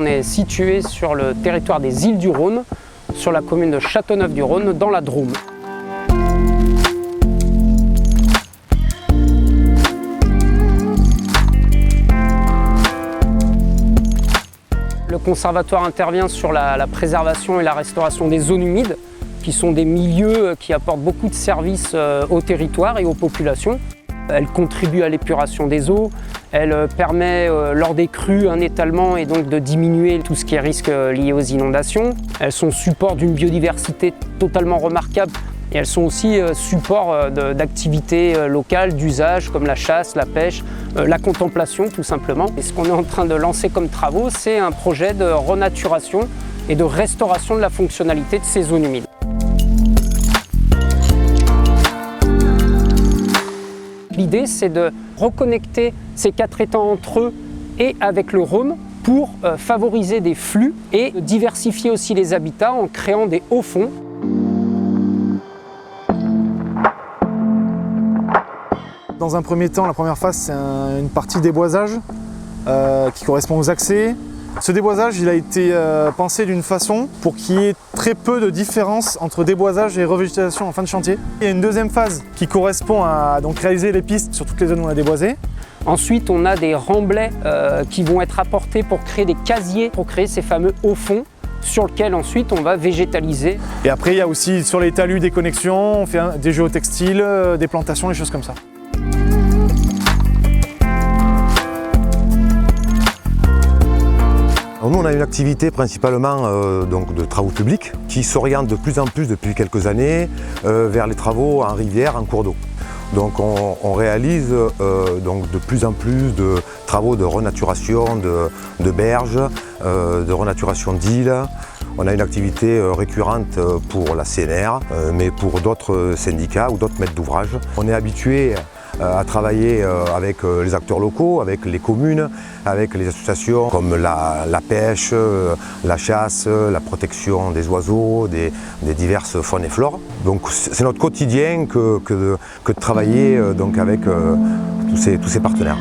est situé sur le territoire des Îles du Rhône, sur la commune de Châteauneuf-du-Rhône, dans la Drôme. Le conservatoire intervient sur la préservation et la restauration des zones humides, qui sont des milieux qui apportent beaucoup de services au territoire et aux populations. Elle contribue à l'épuration des eaux, elle permet lors des crues un étalement et donc de diminuer tout ce qui est risque lié aux inondations. Elles sont support d'une biodiversité totalement remarquable et elles sont aussi support d'activités locales, d'usage comme la chasse, la pêche, la contemplation tout simplement. Et ce qu'on est en train de lancer comme travaux, c'est un projet de renaturation et de restauration de la fonctionnalité de ces zones humides. L'idée, c'est de reconnecter ces 4 étangs entre eux et avec le Rhône pour favoriser des flux et diversifier aussi les habitats en créant des hauts fonds. Dans un premier temps, la première phase, c'est une partie déboisage qui correspond aux accès. Ce déboisage, il a été pensé d'une façon pour qu'il y ait très peu de différence entre déboisage et revégétation en fin de chantier. Il y a une deuxième phase qui correspond à donc, réaliser les pistes sur toutes les zones où on a déboisé. Ensuite, on a des remblais qui vont être apportés pour créer des casiers, pour créer ces fameux hauts fonds sur lesquels ensuite on va végétaliser. Et après, il y a aussi sur les talus des connexions, on fait des géotextiles, des plantations, des choses comme ça. Nous, on a une activité principalement donc de travaux publics qui s'oriente de plus en plus depuis quelques années vers les travaux en rivière, en cours d'eau. Donc on réalise donc de plus en plus de travaux de renaturation de berges, de renaturation d'îles. On a une activité récurrente pour la CNR, mais pour d'autres syndicats ou d'autres maîtres d'ouvrage. On est habitué à travailler avec les acteurs locaux, avec les communes, avec les associations comme la pêche, la chasse, la protection des oiseaux, des diverses faunes et flores. Donc c'est notre quotidien que de travailler donc avec tous ces partenaires.